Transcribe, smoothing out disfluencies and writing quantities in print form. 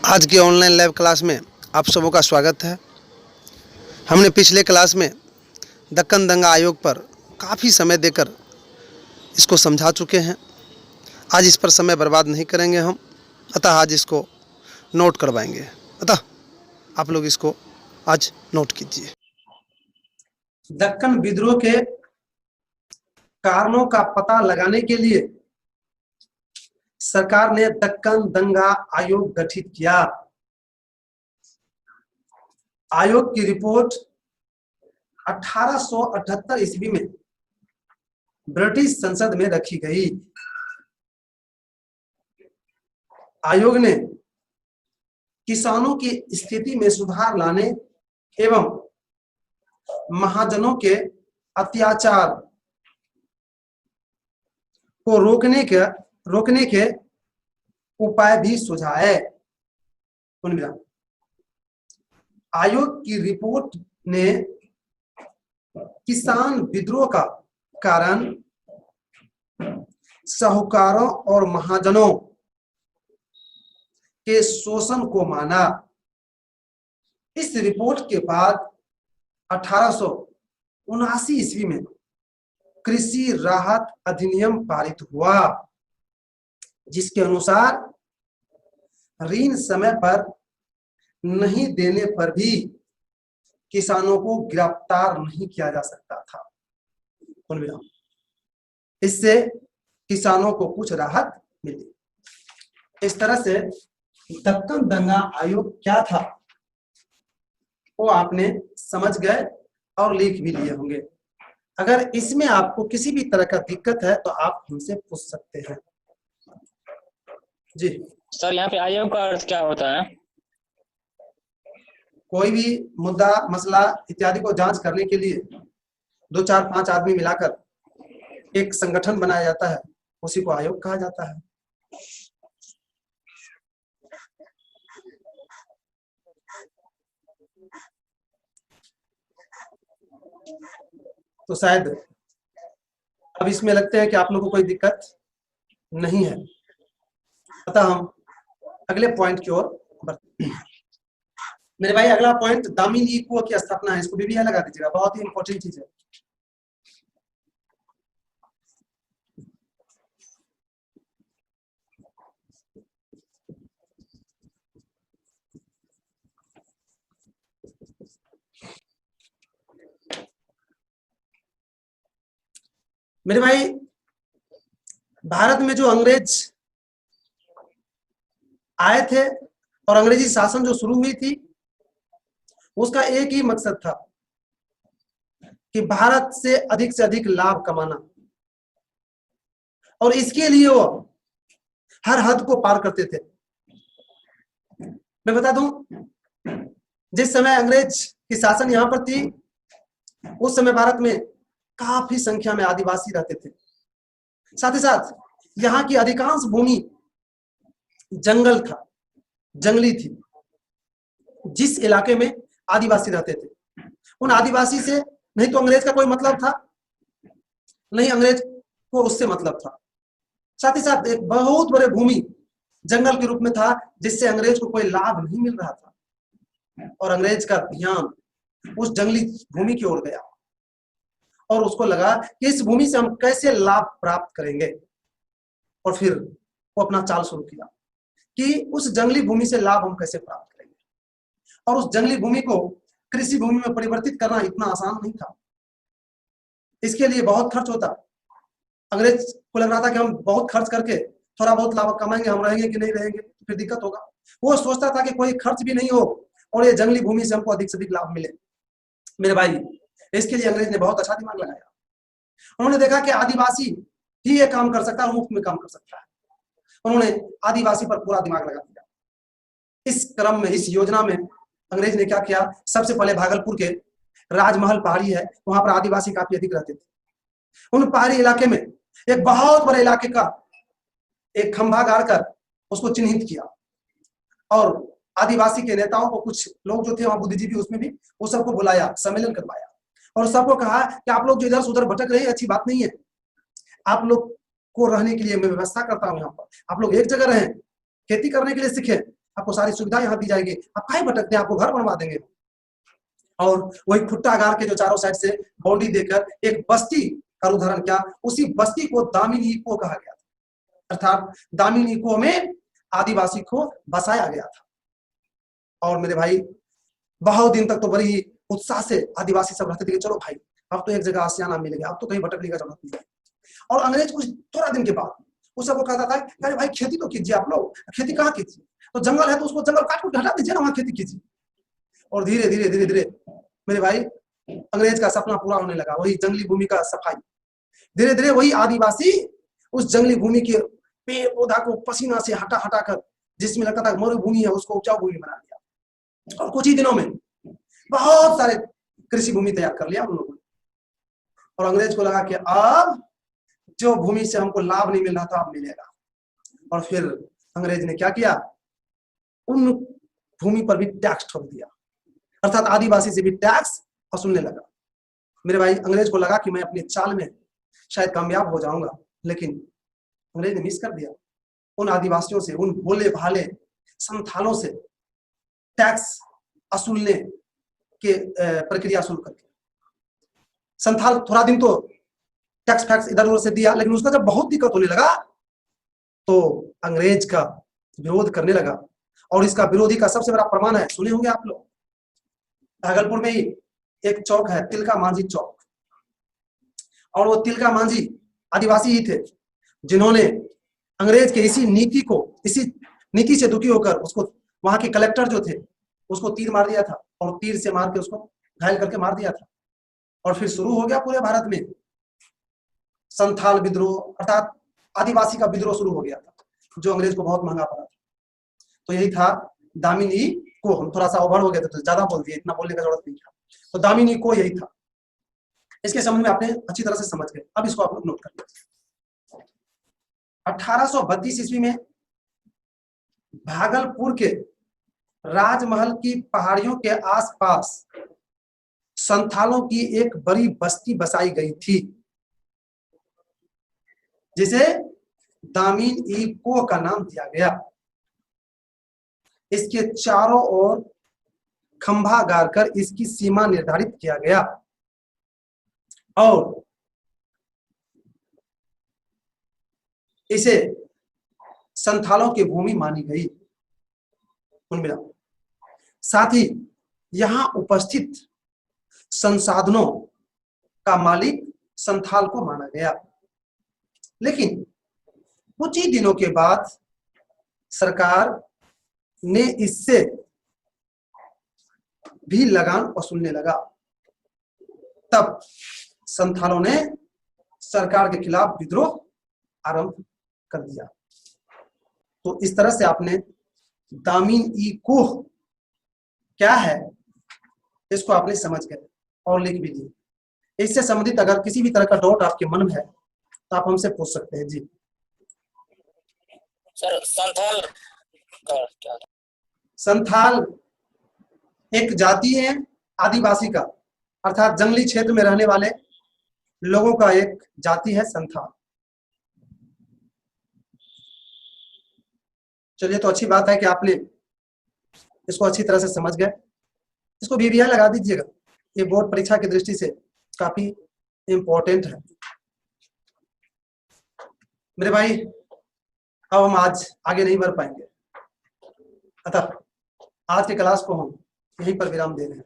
आज की online live class में आप सबों का स्वागत है। हमने पिछले क्लास में दक्कन दंगा आयोग पर काफ़ी समय देकर इसको समझा चुके हैं। आज इस पर समय बर्बाद नहीं करेंगे हम, अतः आज इसको नोट करवाएंगे। अतः आप लोग इसको आज नोट कीजिए। दक्कन विद्रोह के कारणों का पता लगाने के लिए सरकार ने दक्कन दंगा आयोग गठित किया। आयोग की रिपोर्ट 1878 ईस्वी में ब्रिटिश संसद में रखी गई। आयोग ने किसानों की स्थिति में सुधार लाने एवं महाजनों के अत्याचार को रोकने के उपाय भी सुझाए। आयोग की रिपोर्ट ने किसान विद्रोह का कारण साहूकारों और महाजनों के शोषण को माना। इस रिपोर्ट के बाद 1879 ईस्वी में कृषि राहत अधिनियम पारित हुआ, जिसके अनुसार ऋण समय पर नहीं देने पर भी किसानों को गिरफ्तार नहीं किया जा सकता था। इससे किसानों को कुछ राहत मिली। इस तरह से दक्कन दंगा आयोग क्या था वो आपने समझ गए और लिख भी लिए होंगे। अगर इसमें आपको किसी भी तरह का दिक्कत है तो आप हमसे पूछ सकते हैं। जी सर, यहाँ पे आयोग का अर्थ क्या होता है? कोई भी मुद्दा मसला इत्यादि को जांच करने के लिए 2, 4, 5 आदमी मिलाकर एक संगठन बनाया जाता है, उसी को आयोग कहा जाता है। तो शायद अब इसमें लगता है कि आप लोगों को कोई दिक्कत नहीं है, अतः हम अगले पॉइंट की ओर बढ़ते हैं। मेरे भाई, अगला पॉइंट दामिनी कुओं की स्थापना है। इसको भी लगा दीजिएगा, बहुत ही इंपॉर्टेंट चीज है। मेरे भाई, भारत में जो अंग्रेज आए थे और अंग्रेजी शासन जो शुरू हुई थी, उसका एक ही मकसद था कि भारत से अधिक लाभ कमाना, और इसके लिए वो हर हद को पार करते थे। मैं बता दूं, जिस समय अंग्रेज की शासन यहां पर थी, उस समय भारत में काफी संख्या में आदिवासी रहते थे। साथ ही साथ यहाँ की अधिकांश भूमि जंगल था, जंगली थी। जिस इलाके में आदिवासी रहते थे, उन आदिवासी से नहीं तो अंग्रेज का कोई मतलब था, नहीं अंग्रेज को उससे मतलब था। साथ ही साथ एक बहुत बड़े भूमि जंगल के रूप में था, जिससे अंग्रेज को कोई लाभ नहीं मिल रहा था। और अंग्रेज का ध्यान उस जंगली भूमि की ओर गया और उसको लगा कि इस भूमि से हम कैसे लाभ प्राप्त करेंगे। और फिर वो अपना चाल शुरू किया कि उस जंगली भूमि से लाभ हम कैसे प्राप्त करेंगे। और उस जंगली भूमि को कृषि भूमि में परिवर्तित करना इतना आसान नहीं था, इसके लिए बहुत खर्च होता। अंग्रेज को लग रहा था कि हम बहुत खर्च करके थोड़ा बहुत लाभ कमाएंगे, हम रहेंगे कि नहीं रहेंगे तो फिर दिक्कत होगा। वो सोचता था कि कोई खर्च भी नहीं हो और ये जंगली भूमि से हमको अधिक से अधिक लाभ मिले। मेरे भाई, इसके लिए अंग्रेज ने बहुत अच्छा दिमाग लगाया। उन्होंने देखा कि आदिवासी ही ये काम कर सकता है, मुफ्त में काम कर सकता है। उन्होंने आदिवासी पर पूरा दिमाग लगा दिया। इस क्रम में, इस योजना में अंग्रेज ने क्या किया, सबसे पहले भागलपुर के राजमहल पहाड़ी है, वहां पर आदिवासी काफी अधिक रहते थे। उन पहाड़ी इलाके में एक बहुत बड़े इलाके का एक खंभा गाड़कर उसको चिन्हित किया और आदिवासी के नेताओं को, कुछ लोग जो थे वहां बुद्धिजीवी, उसमें भी वो सबको बुलाया, सम्मेलन करवाया और सबको कहा कि आप लोग जो इधर से उधर भटक रहे हैं, अच्छी बात नहीं है। आप लोग को रहने के लिए मैं व्यवस्था करता हूं यहाँ पर, आप लोग एक जगह रहें, खेती करने के लिए सीखें, आपको सारी सुविधा यहाँ दी जाएगी, आप काहे भटकते हैं, आपको घर बनवा देंगे। और वही खुट्टा गाड़ के जो चारों साइड से बाउंड्री देकर एक बस्ती का उदाहरण क्या, उसी बस्ती को दामिनी इको कहा गया था, अर्थात दामिनी इको में आदिवासी को बसाया गया था। और मेरे भाई बहुत दिन तक तो बड़ी ही उत्साह से आदिवासी सब रहते थे कि चलो भाई अब तो एक जगह आशियाना मिल गया, अब तो कहीं भटकने का जरूरत नहीं है। और अंग्रेज कुछ थोड़ा दिन के बाद उस सबको कहता था कि अरे भाई खेती तो कीजिए, आप लोग खेती कहाँ कीजिए, तो जंगल है तो उसको जंगल काट के हटा दीजिए ना, वहां खेती कीजिए। और धीरे धीरे धीरे धीरे मेरे भाई अंग्रेज का सपना पूरा होने लगा, वही जंगली भूमि का सफाई। धीरे धीरे वही आदिवासी उस जंगली भूमि के पेड़ पौधा को पसीना से हटा हटा कर, जिसमें लगता था मरुभूमि है, उसको उपजाऊ भूमि बना दिया। और कुछ ही दिनों में बहुत सारे कृषि भूमि तैयार कर लिया उन लोगों ने। और अंग्रेज को लगा कि अब जो भूमि से हमको लाभ नहीं मिल रहा था अब मिलेगा। और फिर अंग्रेज ने क्या किया, उन भूमि पर भी टैक्स ठोक दिया, अर्थात आदिवासी से भी टैक्स वसूलने लगा। मेरे भाई अंग्रेज को लगा कि मैं अपनी चाल में शायद कामयाब हो जाऊंगा, लेकिन अंग्रेज ने मिस कर दिया। उन आदिवासियों से, उन भोले भाले संथालों से टैक्स वसूलने के प्रक्रिया शुरू करके, संथाल थोड़ा दिन तो टैक्स फैक्स इधर उधर से दिया, लेकिन उसका जब बहुत दिक्कत होने लगा तो अंग्रेज का विरोध करने लगा। और इसका विरोधी का सबसे बड़ा प्रमाण है, सुने होंगे आप लोग, भागलपुर में ही एक चौक है तिलका मांझी चौक। और वो तिलका मांझी आदिवासी ही थे जिन्होंने अंग्रेज के इसी नीति से दुखी होकर उसको, वहां के कलेक्टर जो थे उसको तीर मार दिया था, और तीर से मार के उसको घायल करके मार दिया था। और फिर शुरू हो गया पूरे भारत में संथाल विद्रोह, अर्थात आदिवासी का विद्रोह शुरू हो गया था, जो अंग्रेज को बहुत महंगा पड़ा था। तो यही था दामिनी को, हम थोड़ा सा ओवर हो गए थे तो ज्यादा बोल दिए, इतना बोलने का जरूरत नहीं था। तो दामिनी को यही था, इसके संबंध में आपने अच्छी तरह से समझ गए। अब इसको आप लोग नोट कर लीजिए। 1832 ईस्वी में भागलपुर के राजमहल की पहाड़ियों के आसपास संथालों की एक बड़ी बस्ती बसाई गई थी, जिसे दामिन ई को का नाम दिया गया। इसके चारों ओर खंभा गाड़कर इसकी सीमा निर्धारित किया गया और इसे संथालों की भूमि मानी गई। साथ ही यहां उपस्थित संसाधनों का मालिक संथाल को माना गया। लेकिन कुछ ही दिनों के बाद सरकार ने इससे भी लगान वसूलने लगा। तब संथालों ने सरकार के खिलाफ विद्रोह आरंभ कर दिया। तो इस तरह से आपने दामिन ई कोह क्या है इसको आपने समझ गए और लिख भी दिए। इससे संबंधित अगर किसी भी तरह का डाउट आपके मन में है तो आप हमसे पूछ सकते हैं। जी सर, संथाल का क्या? संथाल एक जाति है आदिवासी का, अर्थात जंगली क्षेत्र में रहने वाले लोगों का एक जाति है संथाल। चलिए, तो अच्छी बात है कि आपने इसको अच्छी तरह से समझ गए। इसको VVI लगा दीजिएगा, ये बोर्ड परीक्षा की दृष्टि से काफी इंपॉर्टेंट है। मेरे भाई अब हम आज आगे नहीं बढ़ पाएंगे, अतः आज के क्लास को हम यहीं पर विराम दे रहे हैं।